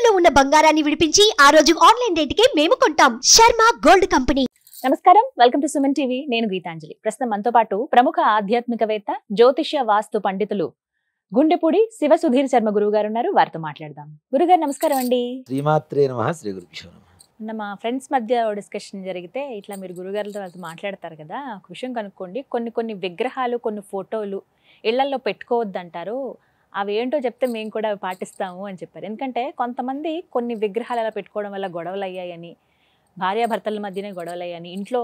తాకట్టులో ఉన్న బంగారాన్ని విడిపించి ఆ రోజు ఆన్లైన్ రేటుకే మేము కొంటాం. Sharma gold company. నమస్కారం, వెల్కమ్ టు సుమన్ టీవీ. నేను గీతాంజలి. ప్రస్తుతం మనతో పాటు ప్రముఖ ఆధ్యాత్మికవేత్త, జ్యోతిష్య వాస్తు పండితులు గుండెపూడి శివ సుధీర్ శర్మ గురువు గారు ఉన్నారు. వారితో మాట్లాడదాం. గురుగారు నమస్కారం అండి. శ్రీమాత్రే నమః. శ్రీ గురుభ్యో నమః. మా ఫ్రెండ్స్ మధ్య డిస్కషన్ జరిగితే ఇట్లా మీరు గురుగారులతో వాళ్ళతో మాట్లాడతారు కదా, ఒక విషయం కనుక్కోండి. కొన్ని విగ్రహాలు, కొన్ని ఫోటోలు ఇళ్లలో పెట్టుకోవద్దు అంటారు. అవి ఏంటో చెప్తే మేము కూడా అవి పాటిస్తాము అని చెప్పారు. ఎందుకంటే కొంతమంది కొన్ని విగ్రహాలు అలా పెట్టుకోవడం వల్ల గొడవలు అయ్యాయని, భార్యాభర్తల మధ్యనే గొడవలు అయ్యాయని, ఇంట్లో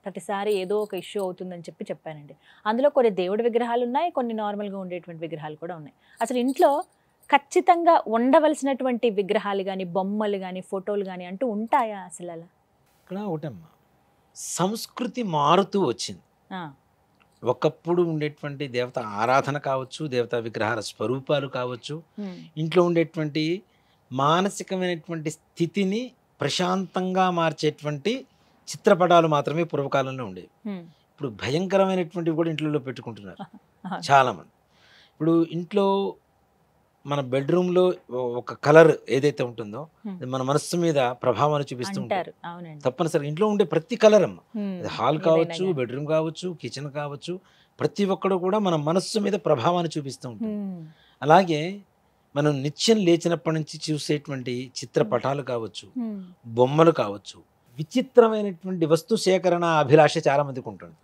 ప్రతిసారి ఏదో ఒక ఇష్యూ అవుతుందని చెప్పానండి. అందులో కొన్ని దేవుడి విగ్రహాలు ఉన్నాయి, కొన్ని నార్మల్గా ఉండేటువంటి విగ్రహాలు కూడా ఉన్నాయి. అసలు ఇంట్లో ఖచ్చితంగా ఉండవలసినటువంటి విగ్రహాలు కానీ, బొమ్మలు కానీ, ఫోటోలు కానీ అంటూ ఉంటాయా అసలు? అలా ఇక్కడ ఒకటమ్మా, సంస్కృతి మారుతూ వచ్చింది. ఒకప్పుడు ఉండేటువంటి దేవత ఆరాధన కావచ్చు, దేవతా విగ్రహాల స్వరూపాలు కావచ్చు, ఇంట్లో ఉండేటువంటి మానసికమైనటువంటి స్థితిని ప్రశాంతంగా మార్చేటువంటి చిత్రపటాలు మాత్రమే పూర్వకాలంలో ఉండేవి. ఇప్పుడు భయంకరమైనటువంటివి కూడా ఇంట్లో పెట్టుకుంటున్నారు చాలామంది. ఇప్పుడు ఇంట్లో మన బెడ్రూమ్లో ఒక కలర్ ఏదైతే ఉంటుందో మన మనస్సు మీద ప్రభావాన్ని చూపిస్తూ ఉంటారు. తప్పనిసరిగా ఇంట్లో ఉండే ప్రతి కలర్ అమ్మ, హాల్ కావచ్చు, బెడ్రూమ్ కావచ్చు, కిచెన్ కావచ్చు, ప్రతి ఒక్కడు కూడా మన మనస్సు మీద ప్రభావాన్ని చూపిస్తూ ఉంటుంది. అలాగే మనం నిత్యం లేచినప్పటి నుంచి చూసేటువంటి చిత్రపటాలు కావచ్చు, బొమ్మలు కావచ్చు, విచిత్రమైనటువంటి వస్తు సేకరణ అభిలాష చాలా మందికి ఉంటుంది.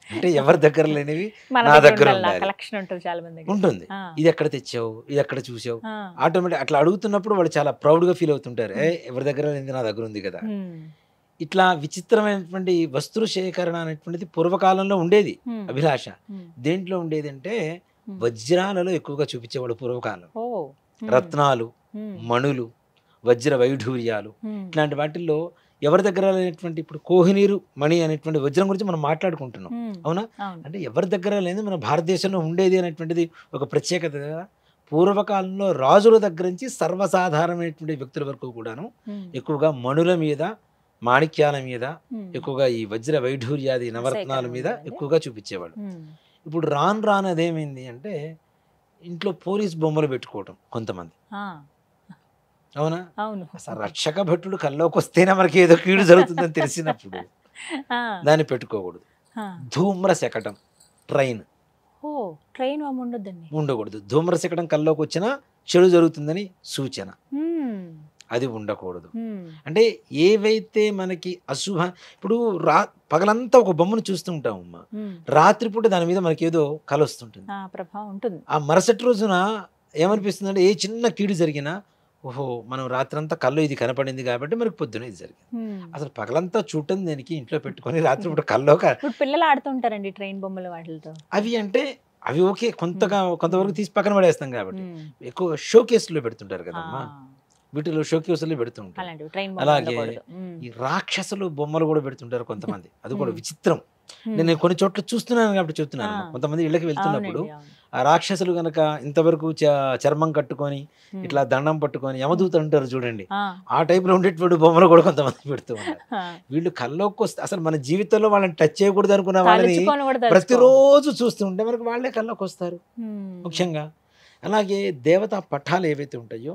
అంటే ఎవరి దగ్గర లేనివి నా దగ్గర ఉంటుంది. ఇది ఎక్కడ తెచ్చావు, ఇది ఎక్కడ చూసావు, ఆటోమేటిక్ అట్లా అడుగుతున్నప్పుడు వాళ్ళు చాలా ప్రౌడ్ గా ఫీల్ అవుతుంటారు. ఎవరి దగ్గర లేనిది నా దగ్గర ఉంది కదా. ఇట్లా విచిత్రమైనటువంటి వస్తువు సేకరణ అనేటువంటిది పూర్వకాలంలో ఉండేది అభిలాష. దేంట్లో ఉండేది అంటే వజ్రాలలో ఎక్కువగా చూపించేవాడు పూర్వకాలం. రత్నాలు, మణులు, వజ్ర వైఢూర్యాలు, ఇట్లాంటి వాటిల్లో ఎవరి దగ్గర లేనటువంటి, ఇప్పుడు కోహినీరు మణి అనేటువంటి వజ్రం గురించి మనం మాట్లాడుకుంటున్నాం, అవునా? అంటే ఎవరి దగ్గర లేని మన భారతదేశంలో ఉండేది అనేటువంటిది ఒక ప్రత్యేకత. పూర్వకాలంలో రాజుల దగ్గర నుంచి సర్వసాధారణమైనటువంటి వ్యక్తుల వరకు కూడాను ఎక్కువగా మణుల మీద, మాణిక్యాల మీద, ఎక్కువగా ఈ వజ్ర వైఢూర్యాది నవరత్నాల మీద ఎక్కువగా చూపించేవాడు. ఇప్పుడు రాను అదేమైంది అంటే ఇంట్లో పోలీస్ బొమ్మలు పెట్టుకోవటం కొంతమంది, అవునా? అసలు రక్షక భటుడు కల్లోకి వస్తేనే మనకి ఏదో కీడు జరుగుతుందని తెలిసినప్పుడు దాన్ని పెట్టుకోకూడదు. ధూమ్ర శకటం, ట్రైన్ ఉండకూడదు. ధూమ్ర శకటం కల్లోకి వచ్చినా చెడు జరుగుతుందని సూచన, అది ఉండకూడదు. అంటే ఏవైతే మనకి అశుభ, ఇప్పుడు పగలంతా ఒక బొమ్మను చూస్తూ ఉంటాం అమ్మా, రాత్రిపూట దాని మీద మనకి ఏదో కల వస్తుంటుంది. ఆ మరుసటి రోజున ఏమనిపిస్తుంది అంటే ఏ చిన్న కీడు జరిగినా, ఓహో మనం రాత్రంతా కళ్ళు ఇది కనపడింది కాబట్టి మనకి పొద్దున ఇది జరిగింది. అసలు పగలంతా చూడటం దేనికి, ఇంట్లో పెట్టుకొని రాత్రిపూట కల్లో పిల్లలు ఆడుతుంటారండి ట్రైన్ బొమ్మలు వాటితో. అవి అంటే అవి ఓకే, కొంతవరకు తీసి పక్కన పడేస్తాం కాబట్టి ఎక్కువ షో కేసులో పెడుతుంటారు కదమ్మా, వీటిలో షో కేసులు పెడుతుంటారు. అలాగే ఈ రాక్షసులు బొమ్మలు కూడా పెడుతుంటారు కొంతమంది, అది కూడా విచిత్రం. నేను కొన్ని చోట్ల చూస్తున్నాను కాబట్టి చెప్తున్నాను. కొంతమంది ఇళ్ళకి వెళ్తున్నప్పుడు ఆ రాక్షసులు గనక ఇంతవరకు చర్మం కట్టుకొని ఇట్లా దండం పట్టుకొని యమదూత అంటారు చూడండి, ఆ టైప్ లో ఉండేటువంటి బొమ్మలు కూడా కొంతమంది పెడుతూ ఉంటారు. వీళ్ళు కల్లోకి వస్తే అసలు మన జీవితంలో వాళ్ళని టచ్ చేయకూడదు అనుకున్న వాళ్ళని ప్రతిరోజు చూస్తుంటే మనకు వాళ్ళే కల్లోకి వస్తారు ముఖ్యంగా. అలాగే దేవతా పటాలు ఏవైతే ఉంటాయో,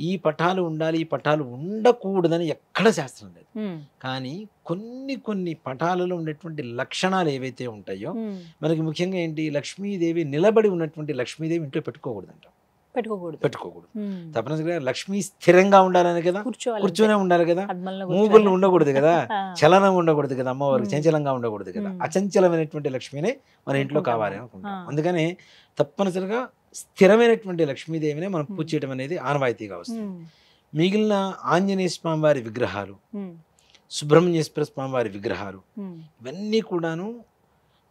ఈ పటాలు ఉండాలి, ఈ పటాలు ఉండకూడదని ఎక్కడ శాస్త్రం లేదు. కానీ కొన్ని పటాలలో ఉండేటువంటి లక్షణాలు ఏవైతే ఉంటాయో, మనకి ముఖ్యంగా ఏంటి, లక్ష్మీదేవి నిలబడి ఉన్నటువంటి లక్ష్మీదేవి ఇంట్లో పెట్టుకోకూడదంట. పెట్టుకోకూడదు. తప్పనిసరిగా లక్ష్మీ స్థిరంగా ఉండాలని కదా, కూర్చొనే ఉండాలి కదా, మూగులు ఉండకూడదు కదా, చలనం ఉండకూడదు కదా, అమ్మవారికి చంచలంగా ఉండకూడదు కదా. అచంచలమైనటువంటి లక్ష్మినే మన ఇంట్లో కావాలి అనుకుంటాం. అందుకని తప్పనిసరిగా స్థిరమైనటువంటి లక్ష్మీదేవినే మనం పూజ చేయడం అనేది ఆనవాయితీగా వస్తుంది. మిగిలిన ఆంజనేయ స్వామి వారి విగ్రహాలు, సుబ్రహ్మణ్యేశ్వర స్వామి వారి విగ్రహాలు, ఇవన్నీ కూడాను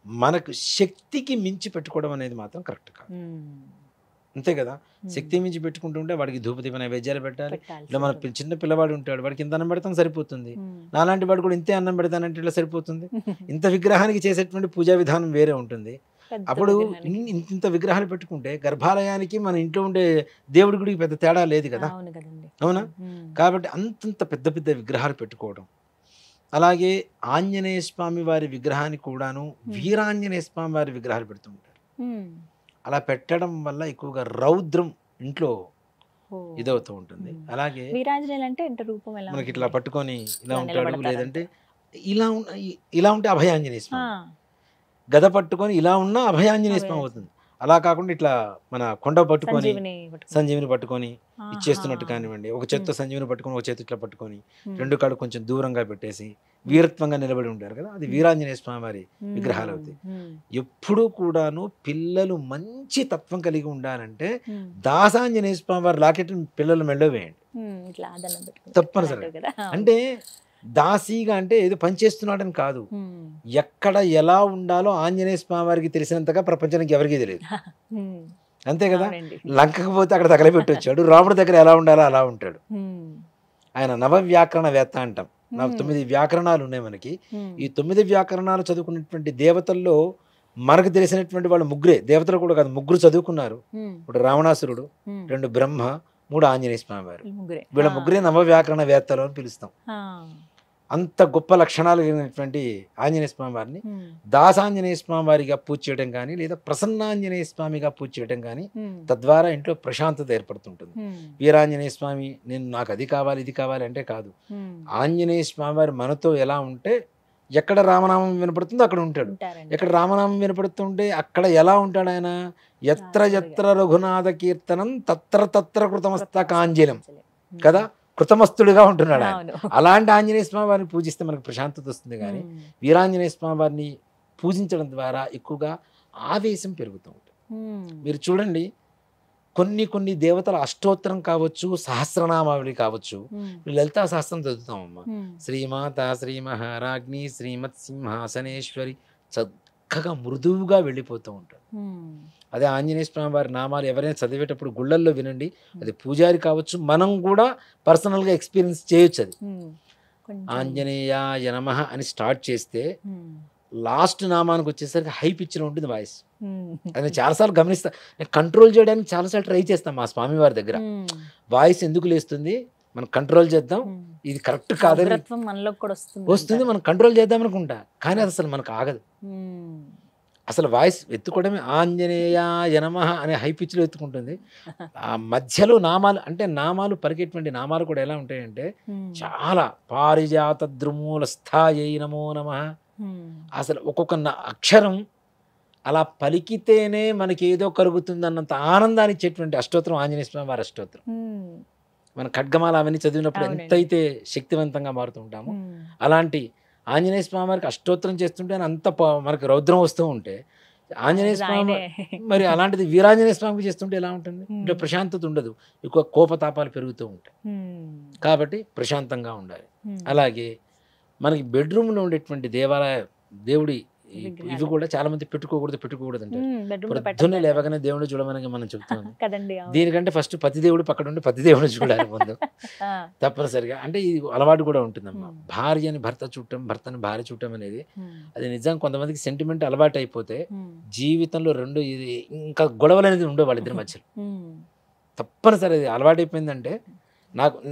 మనకు శక్తికి మించి పెట్టుకోవడం అనేది మాత్రం కరెక్ట్ కాదు. అంతే కదా, శక్తి మించి పెట్టుకుంటుంటే వాడికి ధూపదీప నైవేద్యాలు పెట్టాలి. ఇలా మన చిన్న పిల్లవాడు ఉంటాడు, వాడికి ఇంత అన్నం పెడతాం సరిపోతుంది. నాలాంటి వాడు కూడా ఇంతే అన్నం పెడతానంటే ఇలా సరిపోతుంది. ఇంత విగ్రహానికి చేసేటువంటి పూజా విధానం వేరే ఉంటుంది. అప్పుడు ఇంత విగ్రహాలు పెట్టుకుంటే గర్భాలయానికి మన ఇంట్లో ఉండే దేవుడి గుడికి పెద్ద తేడా లేదు కదా, అవునా? కాబట్టి అంతంత పెద్ద పెద్ద విగ్రహాలు పెట్టుకోవడం. అలాగే ఆంజనేయ స్వామి వారి విగ్రహాన్ని కూడాను వీరాంజనేయ స్వామి వారి విగ్రహాలు పెడుతూ ఉంటారు. అలా పెట్టడం వల్ల ఎక్కువగా రౌద్రం ఇంట్లో ఇదవుతూ ఉంటుంది. అలాగే వీరాంజనేయులు అంటే రూపం ఎలా మనకి ఇట్లా పట్టుకొని ఇలా ఉంటాడు, నిలబడతారు లేదంటే ఇలా ఉంటే అభయాంజనేయ స్వామి, గద పట్టుకొని ఇలా ఉన్న అభయాంజనేయ స్వామి అవుతుంది. అలా కాకుండా ఇట్లా మన కొండ పట్టుకొని సంజీవిని పట్టుకొని ఇచ్చేస్తున్నట్టు కానివ్వండి, ఒక చేత్తో సంజీవిని పట్టుకొని ఒక చేతి ఇట్లా పట్టుకొని రెండు కాళ్ళు కొంచెం దూరంగా పెట్టేసి వీరత్వంగా నిలబడి ఉంటారు కదా, అది వీరాంజనేయ స్వామి వారి విగ్రహాలు అవుతాయి. ఎప్పుడూ కూడాను పిల్లలు మంచి తత్వం కలిగి ఉండాలంటే దాసాంజనేయ స్వామి వారి లాకెట్ పిల్లలు మెళ్ళో వేయండి తప్పనిసరిగా. అంటే దాసీగా అంటే ఏదో పనిచేస్తున్నాడని కాదు, ఎక్కడ ఎలా ఉండాలో ఆంజనేయ స్వామి వారికి తెలిసినంతగా ప్రపంచానికి ఎవరికీ తెలియదు, అంతే కదా. లంకకు పోతే అక్కడ తగలబెట్టొచ్చాడు, రాముడి దగ్గర ఎలా ఉండాలో అలా ఉంటాడు. ఆయన నవవ్యాకరణ వేత్త అంటాం. 9 వ్యాకరణాలు ఉన్నాయి మనకి. ఈ 9 వ్యాకరణాలు చదువుకున్నటువంటి దేవతల్లో మనకు తెలిసినటువంటి వాళ్ళు ముగ్గురే, దేవతలు కూడా కాదు, ముగ్గురు చదువుకున్నారు. ఇప్పుడు రావణాసురుడు, 2 బ్రహ్మ, 3 ఆంజనేయ స్వామి వారు. వీళ్ళ ముగ్గురే నవవ్యాకరణ వేత్తలు అని పిలుస్తాం. అంత గొప్ప లక్షణాలు కలిగినటువంటి ఆంజనేయ స్వామి వారిని దాసాంజనేయ స్వామి వారిగా పూజ చేయడం కానీ, లేదా ప్రసన్నాంజనేయ స్వామిగా పూజ చేయడం కానీ, తద్వారా ఇంట్లో ప్రశాంతత ఏర్పడుతుంటుంది. వీరాంజనేయ స్వామి నాకు అది కావాలి ఇది కావాలి అంటే కాదు, ఆంజనేయ స్వామి వారి మనతో ఎలా ఉంటే ఎక్కడ రామనామం వినపడుతుందో అక్కడ ఉంటాడు, ఎక్కడ రామనామం వినపడుతుంటే అక్కడ ఎలా ఉంటాడు ఆయన. ఎత్ర ఎత్ర రఘునాథ కీర్తనం తత్ర తత్ర కృతమస్తకాంజలం కదా, కృతమస్తుడిగా ఉంటున్నాడు ఆయన. అలాంటి ఆంజనేయ స్వామి వారిని పూజిస్తే మనకు ప్రశాంతత వస్తుంది. కానీ వీరాంజనేయ స్వామి వారిని పూజించడం ద్వారా ఎక్కువగా ఆవేశం పెరుగుతూ ఉంటుంది. మీరు చూడండి, కొన్ని దేవతల అష్టోత్తరం కావచ్చు, సహస్రనామావళి కావచ్చు, లలితా సహస్రం చదువుతామమ్మా. శ్రీమాత శ్రీ మహారాజ్ఞి శ్రీమత్ సింహాసనేశ్వరి చక్కగా మృదువుగా వెళ్ళిపోతూ ఉంటాడు. అదే ఆంజనేయ స్వామి వారి నామాలు ఎవరైనా చదివేటప్పుడు గుళ్ళల్లో వినండి, అది పూజారి కావచ్చు, మనం కూడా పర్సనల్గా ఎక్స్పీరియన్స్ చేయొచ్చు. అది ఆంజనేయాయ నమః అని స్టార్ట్ చేస్తే లాస్ట్ నామానికి వచ్చేసరికి హై పిచ్లో ఉంటుంది వాయిస్. అది నేను చాలాసార్లు గమనిస్తా, నేను కంట్రోల్ చేయడానికి చాలాసార్లు ట్రై చేస్తాను మా స్వామి వారి దగ్గర. వాయిస్ ఎందుకు లేస్తుంది, మనం కంట్రోల్ చేద్దాం, ఇది కరెక్ట్ కాదని వస్తుంది, మనం కంట్రోల్ చేద్దాం అనుకుంటా, కానీ అది అసలు మనకు ఆగదు. అసలు వాయిస్ ఎత్తుకోవడమే ఆంజనేయాయ నమః అనే హై పిచ్లో ఎత్తుకుంటుంది. ఆ మధ్యలో నామాలు, అంటే నామాలు పలికేటువంటి నామాలు కూడా ఎలా ఉంటాయంటే చాలా పారిజాత ద్రుమూల స్థాయై నమో నమః. అసలు ఒక్కొక్క అక్షరం అలా పలికితేనే మనకి ఏదో కలుగుతుంది అన్నంత ఆనందాన్ని ఇచ్చేటువంటి అష్టోత్తరం ఆంజనేయ స్వామి వారి అష్టోత్తరం. మన ఖడ్గమాల అవన్నీ చదివినప్పుడు ఎంతైతే శక్తివంతంగా మారుతూ ఉంటామో, అలాంటి ఆంజనేయ స్వామి వారికి అష్టోత్తరం చేస్తుంటే అంత మనకి రౌద్రం వస్తూ ఉంటే, ఆంజనేయ స్వామి మరి అలాంటిది వీరాంజనేయ స్వామికి చేస్తుంటే ఎలా ఉంటుంది, అంటే ప్రశాంతత ఉండదు, ఎక్కువ కోపతాపాలు పెరుగుతూ ఉంటాయి. కాబట్టి ప్రశాంతంగా ఉండాలి. అలాగే మనకి బెడ్రూమ్లో ఉండేటువంటి దేవుడి ఇవి కూడా చాలా మంది పెట్టుకోకూడదు అంటారు. పొద్దున్నే లేవగానే దేవుడిని చూడమని మనం చెప్తాం. దీనికంటే ఫస్ట్ పతి దేవుడు పక్కన ఉండి పతి దేవుడిని చూడాలి ముందు తప్పనిసరిగా. అంటే ఇది అలవాటు కూడా ఉంటుందమ్మా, భార్యని భర్త చూడటం, భర్తని భార్య చూడటం అనేది. అది నిజంగా కొంతమందికి సెంటిమెంట్ అలవాటు అయిపోతే జీవితంలో ఇది ఇంకా గొడవలు అనేది ఉండవు వాళ్ళిద్దరి మధ్యలో. తప్పనిసరి అది అలవాటు అయిపోయిందంటే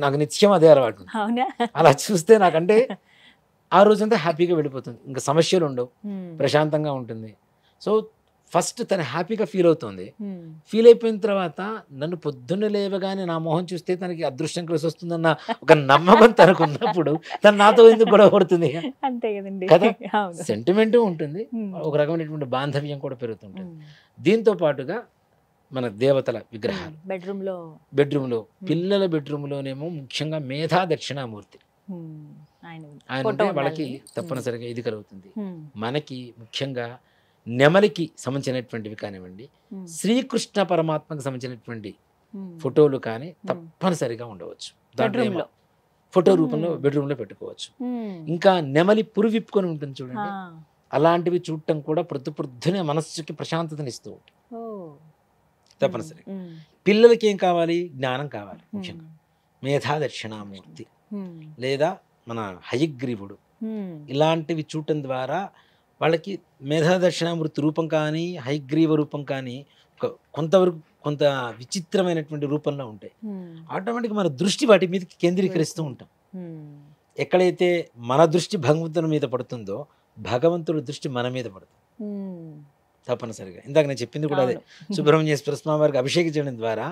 నాకు నిత్యం అదే అలవాటు. అలా చూస్తే నాకంటే ఆ రోజంతా హ్యాపీగా వెళ్ళిపోతుంది, ఇంకా సమస్యలు ఉండవు, ప్రశాంతంగా ఉంటుంది. సో ఫస్ట్ తను హ్యాపీగా ఫీల్ అవుతుంది. ఫీల్ అయిపోయిన తర్వాత నన్ను పొద్దున్న లేవగానే నా మొహం చూస్తే తనకి అదృష్టం కలిసి వస్తుందన్న ఒక నమ్మకం తనకు ఉన్నప్పుడు తను నాతో ఎందుకు గొడవ పడుతుంది కదా. సెంటిమెంట్ ఉంటుంది, ఒక రకమైనటువంటి బాంధవ్యం కూడా పెరుగుతుంటుంది. దీంతో పాటుగా మన దేవతల విగ్రహాలు బెడ్రూమ్లో పిల్లల బెడ్రూమ్లోనేమో ముఖ్యంగా మేధా దక్షిణామూర్తి ఆయన ఉంటే వాళ్ళకి తప్పనిసరిగా ఇది కలుగుతుంది. మనకి ముఖ్యంగా నెమలికి సంబంధించినటువంటివి కానివ్వండి, శ్రీకృష్ణ పరమాత్మకు సంబంధించినటువంటి ఫోటోలు కానీ తప్పనిసరిగా ఉండవచ్చు. దాంట్లో ఫోటో రూపంలో బెడ్రూమ్లో పెట్టుకోవచ్చు. ఇంకా నెమలి పురు విప్పుకొని ఉంటుంది చూడండి, అలాంటివి చూడటం కూడా పొద్దునే మనస్సుకి ప్రశాంతతనిస్తూ ఉంటుంది. తప్పనిసరి. పిల్లలకి ఏం కావాలి, జ్ఞానం కావాలి. ముఖ్యంగా మేధా దక్షిణామూర్తి లేదా మన హయగ్రీవుడు ఇలాంటివి చూడటం ద్వారా వాళ్ళకి మేధా దక్షిణామూర్తి రూపం కానీ హయగ్రీవ రూపం కానీ కొంత విచిత్రమైనటువంటి రూపంలో ఉంటాయి. ఆటోమేటిక్గా మన దృష్టి వాటి మీద కేంద్రీకరిస్తూ ఉంటాం. ఎక్కడైతే మన దృష్టి భగవంతుని మీద పడుతుందో భగవంతుడి దృష్టి మన మీద పడుతుంది. తప్పనిసరిగా ఇందాక నేను చెప్పింది కూడా అదే. సుబ్రహ్మణ్యేశ్వర స్వామి వారికి అభిషేకించడం ద్వారా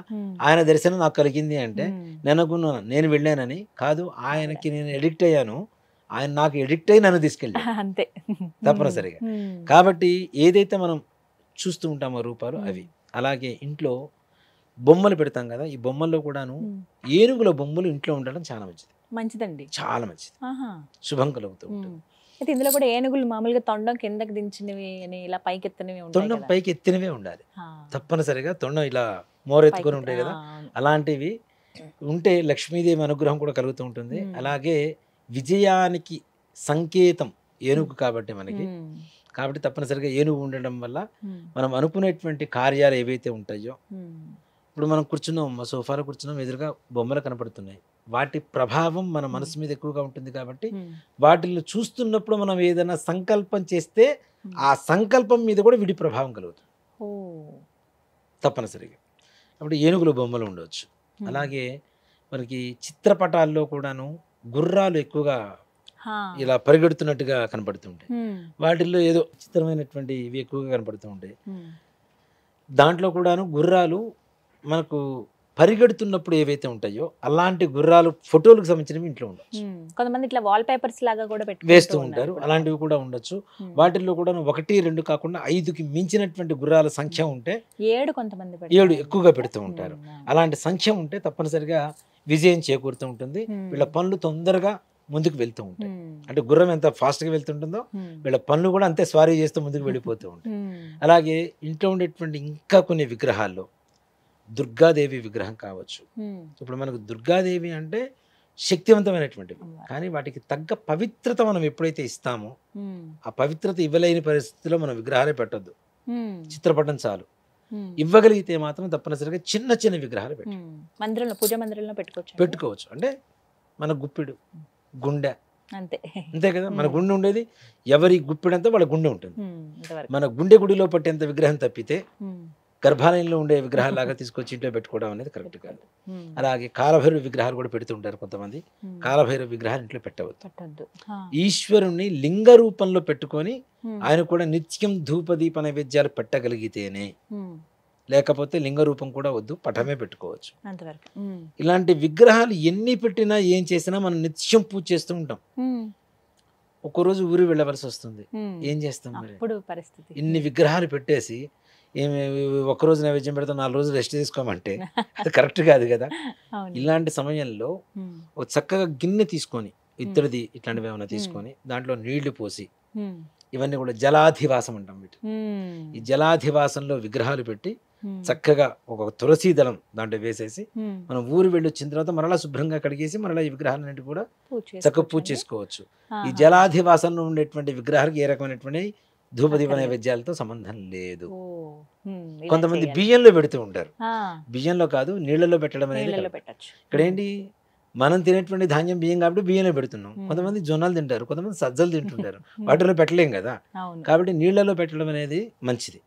ఆయన దర్శనం నాకు కలిగింది అంటే నేను అనుకున్నాను నేను వెళ్ళానని కాదు, ఆయనకి నేను ఎడిక్ట్ అయ్యాను, ఆయన నాకు ఎడిక్ట్ అయ్యి నన్ను తీసుకెళ్ళాను అంతే. తప్పనిసరిగా. కాబట్టి ఏదైతే మనం చూస్తూ ఉంటామో రూపాలు అవి. అలాగే ఇంట్లో బొమ్మలు పెడతాం కదా, ఈ బొమ్మల్లో కూడాను ఏనుగుల బొమ్మలు ఇంట్లో ఉండడం చాలా మంచిది. మంచిదండి, చాలా మంచిది, శుభం కలుగుతూ ఉంటుంది. అయితే ఇందులో కూడా ఏనుగులు మామూలుగా తొండం కిందకి దించినవి అని ఇలా పైకి ఎత్తినవి ఉంటాయి తొండం కదా. పైకి ఎత్తినవే ఉండాలి తప్పనిసరిగా. తొండం ఇలా మోరెత్తుకొని ఉంటాయి కదా, అలాంటివి ఉంటే లక్ష్మీదేవి అనుగ్రహం కూడా కలుగుతూ ఉంటుంది. అలాగే విజయానికి సంకేతం ఏనుగు కాబట్టి మనకి, కాబట్టి తప్పనిసరిగా ఏనుగు ఉండడం వల్ల మనం అనుకునేటువంటి కార్యాలు ఏవైతే ఉంటాయో, ఇప్పుడు మనం కూర్చున్నాం, మా సోఫాలో కూర్చున్నాం, ఎదురుగా బొమ్మలు కనపడుతున్నాయి, వాటి ప్రభావం మన మనసు మీద ఎక్కువగా ఉంటుంది. కాబట్టి వాటిని చూస్తున్నప్పుడు మనం ఏదైనా సంకల్పం చేస్తే ఆ సంకల్పం మీద కూడా విడి ప్రభావం కలుగుతుంది తప్పనిసరిగా. అప్పుడు ఏనుగులు బొమ్మలు ఉండవచ్చు. అలాగే మనకి చిత్రపటాల్లో కూడాను గుర్రాలు ఎక్కువగా ఇలా పరిగెడుతున్నట్టుగా కనపడుతుంటాయి. వాటిల్లో ఏదో చిత్రమైనటువంటి ఇవి ఎక్కువగా కనపడుతూ ఉంటాయి. దాంట్లో కూడాను గుర్రాలు మనకు పరిగెడుతున్నప్పుడు ఏవైతే ఉంటాయో అలాంటి గుర్రాలు ఫోటోలకు సంబంధించినవి ఇంట్లో ఉండొచ్చు. కొంతమంది ఇట్లా వాల్ పేపర్స్ లాగా కూడా వేస్తూ ఉంటారు, అలాంటివి కూడా ఉండొచ్చు. వాటిల్లో కూడా 1, 2 కాకుండా 5కి మించినటువంటి గుర్రాల సంఖ్య ఉంటే 7 కొంతమంది 7 ఎక్కువగా పెడుతూ ఉంటారు. అలాంటి సంఖ్య ఉంటే తప్పనిసరిగా విజయం చేకూరుతూ ఉంటుంది. వీళ్ళ పనులు తొందరగా ముందుకు వెళ్తూ ఉంటాయి. అంటే గుర్రం ఎంత ఫాస్ట్గా వెళ్తుంటుందో వీళ్ళ పనులు కూడా అంతే స్వారీ చేస్తూ ముందుకు వెళ్ళిపోతూ ఉంటాయి. అలాగే ఇంట్లో ఉండేటువంటి ఇంకా కొన్ని విగ్రహాల్లో దుర్గాదేవి విగ్రహం కావచ్చు. ఇప్పుడు మనకు దుర్గాదేవి అంటే శక్తివంతమైనటువంటివి, కానీ వాటికి తగ్గ పవిత్రత మనం ఎప్పుడైతే ఇస్తామో ఆ పవిత్రత ఇవ్వలేని పరిస్థితిలో మనం విగ్రహాలే పెట్టొద్దు, చిత్రపటం చాలు. ఇవ్వగలిగితే మాత్రం తప్పనిసరిగా చిన్న చిన్న విగ్రహాలు మందిరంలో, పూజ మందిరంలో పెట్టుకోవచ్చు. అంటే మన గుప్పిడు గుండె అంతే అంతే కదా, మన గుండె ఉండేది ఎవరి గుప్పిడంతా వాళ్ళ గుండె ఉంటుంది. మన గుండె గుడిలో పట్టేంత విగ్రహం తప్పితే గర్భాలయంలో ఉండే విగ్రహాలాగా తీసుకొచ్చి ఇంట్లో పెట్టుకోవడం అనేది కరెక్ట్ కాదు. అలాగే కాలభైరవ విగ్రహాలు కూడా పెడుతుంటారు కొంతమంది. కాలభైరవ విగ్రహాలు ఇంట్లో పెట్టవద్దు. ఈశ్వరుణ్ణి లింగ రూపంలో పెట్టుకొని ఆయన కూడా నిత్యం ధూపదీప నైవేద్యాలు పెట్టగలిగితేనే, లేకపోతే లింగ రూపం కూడా వద్దు, పటమే పెట్టుకోవచ్చు. ఇలాంటి విగ్రహాలు ఎన్ని పెట్టినా ఏం చేసినా మనం నిత్యం పూజ చేస్తూ ఉంటాం. ఒక్కరోజు ఊరు వెళ్ళవలసి వస్తుంది, ఏం చేస్తాం మరి? ఇన్ని విగ్రహాలు పెట్టేసి ఒక్కరోజు నైవేద్యం పెడతాం, 4 రోజులు రెస్ట్ తీసుకోమంటే అది కరెక్ట్ కాదు కదా. ఇలాంటి సమయంలో ఒక చక్కగా గిన్నె తీసుకొని, ఇత్తడిది ఇట్లాంటివి ఏమైనా తీసుకొని దాంట్లో నీళ్లు పోసి, ఇవన్నీ కూడా జలాధివాసం అంటాం వీటి. ఈ జలాధివాసంలో విగ్రహాలు పెట్టి చక్కగా ఒక తులసి దళం దాంట్లో వేసేసి మనం ఊరు వెళ్ళి వచ్చిన తర్వాత మరలా శుభ్రంగా కడిగేసి మరలా ఈ విగ్రహాలన్నింటి కూడా చక్కగా పూజ చేసుకోవచ్చు. ఈ జలాధివాసంలో ఉండేటువంటి విగ్రహాలకు ఏ రకమైనటువంటి ధూపదీప నైవేద్యాలతో సంబంధం లేదు. కొంతమంది బియ్యంలో పెడుతూ ఉంటారు, బియ్యంలో కాదు నీళ్ళలో పెట్టడం అనేది. ఇక్కడ ఏంటి, మనం తినేటువంటి ధాన్యం బియ్యం కాబట్టి బియ్యంలో పెడుతున్నాం. కొంతమంది జొన్నలు తింటారు, కొంతమంది సజ్జలు తింటుంటారు, వాటిలో పెట్టలేం కదా. కాబట్టి నీళ్లలో పెట్టడం అనేది మంచిది.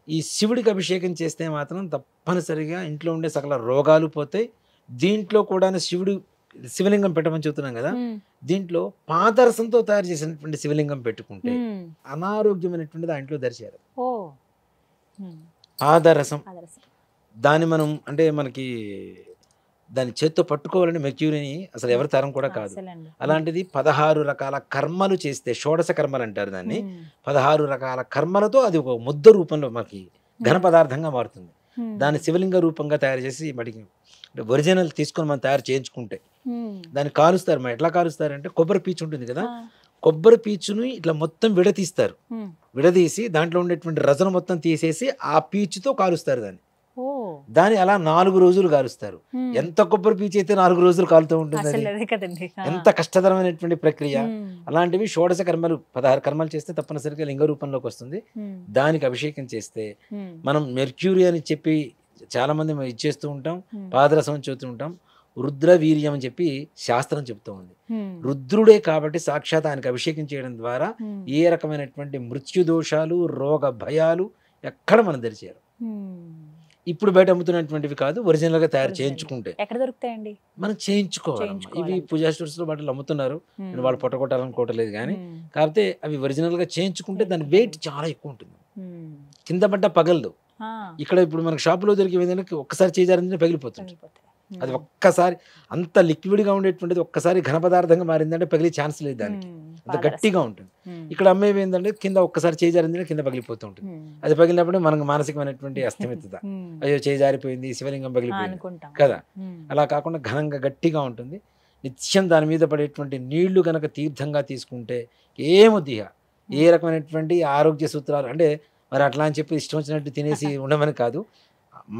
ఈ శివుడికి అభిషేకం చేస్తే మాత్రం తప్పనిసరిగా ఇంట్లో ఉండే సకల రోగాలు పోతాయి. దీంట్లో కూడా శివలింగం పెట్టమని చెబుతున్నాం కదా, దీంట్లో పాదరసంతో తయారు చేసినటువంటి శివలింగం పెట్టుకుంటే అనారోగ్యమైనటువంటిది ఆ ఇంట్లో దరిచేరు. పాదరసం దాన్ని మనం అంటే మనకి దాని చేత్తో పట్టుకోవాలని మెర్క్యూరీని అసలు ఎవరి తరం కూడా కాదు. అలాంటిది 16 రకాల కర్మలు చేస్తే, షోడశ కర్మలు అంటారు దాన్ని, 16 రకాల కర్మలతో అది ఒక ముద్ద రూపంలో మనకి ఘన పదార్థంగా మారుతుంది. దాన్ని శివలింగ రూపంగా తయారు చేసి మడికి ఒరిజినల్ తీసుకొని మనం తయారు చేయించుకుంటే దాన్ని కాలుస్తారు. మరి ఎట్లా కాలుస్తారంటే కొబ్బరి పీచు ఉంటుంది కదా, కొబ్బరి పీచుని ఇట్లా మొత్తం విడదీస్తారు. విడదీసి దాంట్లో ఉండేటువంటి రజను మొత్తం తీసేసి ఆ పీచుతో కాలుస్తారు దాన్ని అలా 4 రోజులు కాలుస్తారు. ఎంత కొబ్బరి పీచు అయితే 4 రోజులు కాలుతూ ఉంటుంది, ఎంత కష్టతరమైనటువంటి ప్రక్రియ. అలాంటివి షోడశ కర్మలు 16 కర్మలు చేస్తే తప్పనిసరిగా లింగ రూపంలోకి వస్తుంది. దానికి అభిషేకం చేస్తే మనం మెర్క్యూరీ అని చెప్పి చాలా మంది ఇచ్చేస్తూ ఉంటాం, పాదరసం అని చెబుతూ ఉంటాం. రుద్ర వీర్యం అని చెప్పి శాస్త్రం చెప్తూ ఉంది. రుద్రుడే కాబట్టి సాక్షాత్ ఆయనకు అభిషేకం చేయడం ద్వారా ఏ రకమైనటువంటి మృత్యు దోషాలు, రోగ భయాలు ఎక్కడ మనం దరిచేరు. ఇప్పుడు బయట అమ్ముతున్నటువంటివి కాదు, ఒరిజినల్ గా తయారు చేయించుకుంటే. ఎక్కడ దొరుకుతాయండి? మనం చేయించుకోవాలి. ఇవి పూజా స్టోర్స్ లో వాటిలో అమ్ముతున్నారు, నేను వాళ్ళు పొట్టగొట్టాలనుకోవట్లేదు కానీ, కాకపోతే అవి ఒరిజినల్ గా చేయించుకుంటే దాని వెయిట్ చాలా ఎక్కువ ఉంటుంది. కింద పడ్డ పగలదు. ఇక్కడ ఇప్పుడు మనకు షాపులో దొరికే ఏంటంటే ఒక్కసారి చేజారిందంటే పగిలిపోతుంది. అది ఒక్కసారి అంత లిక్విడ్గా ఉండేటువంటిది ఒక్కసారి ఘన పదార్థంగా మారిందంటే పగిలే ఛాన్స్ లేదు దానికి, అంత గట్టిగా ఉంటుంది. ఇక్కడ అమ్మేవి ఏంటంటే కింద ఒక్కసారి చేజారిందంటే కింద పగిలిపోతూ ఉంటుంది. అది పగిలినప్పుడు మనకు మానసికమైనటువంటి అస్థిమితత, అయ్యో చేజారిపోయింది, శివలింగం పగిలిపోయింది కదా. అలా కాకుండా ఘనంగా గట్టిగా ఉంటుంది. నిత్యం దాని మీద పడేటువంటి నీళ్లు కనుక తీర్థంగా తీసుకుంటే ఏముద్దిగా ఏ రకమైనటువంటి ఆరోగ్య సూత్రాలు అంటే మరి అట్లా అని చెప్పి ఇష్టం వచ్చినట్టు తినేసి ఉండమని కాదు,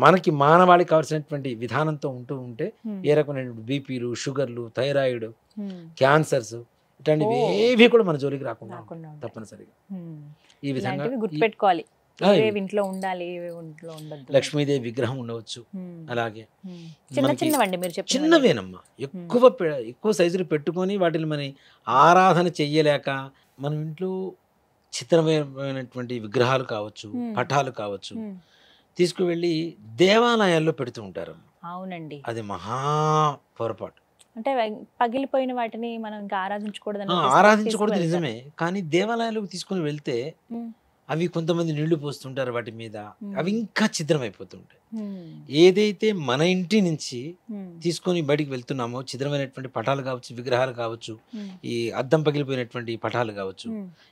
మనకి మానవాళికి కావాల్సినటువంటి విధానంతో ఉంటే ఏ రకమైనటువంటి బీపీలు, షుగర్లు, థైరాయిడ్, క్యాన్సర్స్ ఇట్లాంటివి ఏవి కూడా మన జోలికి రాకుండా తప్పనిసరిగా ఈ విధంగా గుర్తుపెట్టుకోవాలి. ఇంట్లో ఉండాలి, ఇంట్లో ఉండదు. లక్ష్మీదేవి విగ్రహం ఉండవచ్చు. అలాగే చిన్నవండి, చిన్నవేనమ్మా, ఎక్కువ సైజులు పెట్టుకొని వాటిని మన ఆరాధన చెయ్యలేక మనం ఇంట్లో చిత్రమైనటువంటి విగ్రహాలు కావచ్చు, పటాలు కావచ్చు తీసుకువెళ్ళి దేవాలయాల్లో పెడుతూ ఉంటారు. అవునండి, అది మహా పొరపాటు. అంటే పగిలిపోయిన వాటిని మనం ఇంకా ఆరాధించకూడదు నిజమే, కానీ దేవాలయాలకు తీసుకుని వెళ్తే అవి కొంతమంది నీళ్లు పోస్తుంటారు వాటి మీద, అవి ఇంకా ఛిద్రమైపోతుంటాయి. ఏదైతే మన ఇంటి నుంచి తీసుకొని బయటికి వెళ్తున్నామో ఛిద్రమైనటువంటి పటాలు కావచ్చు, విగ్రహాలు కావచ్చు, ఈ అద్దం పగిలిపోయినటువంటి పటాలు కావచ్చు,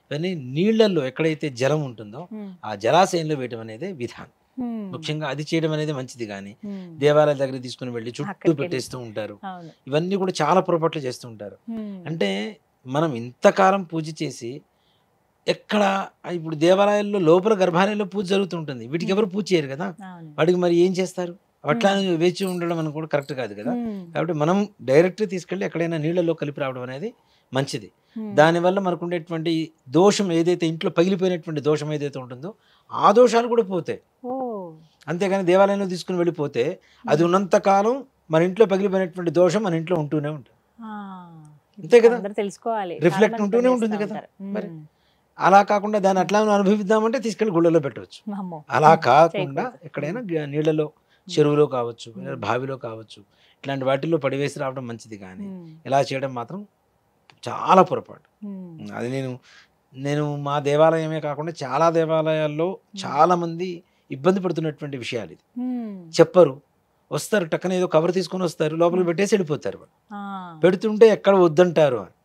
ఇవన్నీ నీళ్లలో ఎక్కడైతే జలం ఉంటుందో ఆ జలాశయంలో వేయటం అనేది విధానం. ముఖ్యంగా అది చేయడం అనేది మంచిది, కానీ దేవాలయాల దగ్గర తీసుకుని వెళ్ళి చుట్టూ పెట్టేస్తూ ఉంటారు. ఇవన్నీ కూడా చాలా పొరపాట్లు చేస్తూ ఉంటారు. అంటే మనం ఇంతకాలం పూజ చేసి ఎక్కడ ఇప్పుడు దేవాలయాల్లో లోపల గర్భాలయంలో పూజ జరుగుతుంటుంది, వీటికి ఎవరు పూజ చేయరు కదా, వాటికి మరి ఏం చేస్తారు? అట్లా వేచి ఉండడం అని కూడా కరెక్ట్ కాదు కదా. కాబట్టి మనం డైరెక్ట్ తీసుకెళ్ళి ఎక్కడైనా నీళ్లలో కలిపి రావడం అనేది మంచిది. దానివల్ల మనకు ఉండేటువంటి దోషం ఏదైతే ఇంట్లో పగిలిపోయినటువంటి దోషం ఏదైతే ఉంటుందో ఆ దోషాలు కూడా పోతాయి. అంతేగాని దేవాలయంలో తీసుకుని వెళ్ళిపోతే అది ఉన్నంతకాలం మన ఇంట్లో పగిలిపోయినటువంటి దోషం మన ఇంట్లో ఉంటూనే ఉంటుంది. అంతే కదా, తెలుసుకోవాలి, రిఫ్లెక్ట్ ఉంటూనే ఉంటుంది కదా. మరి అలా కాకుండా దాన్ని అట్లా అనుభవిద్దామంటే తీసుకెళ్ళి గుళ్ళలో పెట్టవచ్చు. అలా కాకుండా ఎక్కడైనా నీళ్ళలో, చెరువులో కావచ్చు, బావిలో కావచ్చు, ఇట్లాంటి వాటిల్లో పడివేసి రావడం మంచిది, కానీ ఇలా చేయడం మాత్రం చాలా పొరపాటు. అది నేను మా దేవాలయమే కాకుండా చాలా దేవాలయాల్లో చాలా మంది ఇబ్బంది పడుతున్నటువంటి విషయాలు. ఇది చెప్పరు, వస్తారు టక్కన ఏదో కవర్ తీసుకొని వస్తారు, లోపలికి పెట్టేసి వెళ్ళిపోతారు. పెడుతుంటే ఎక్కడ వద్దంటారు అని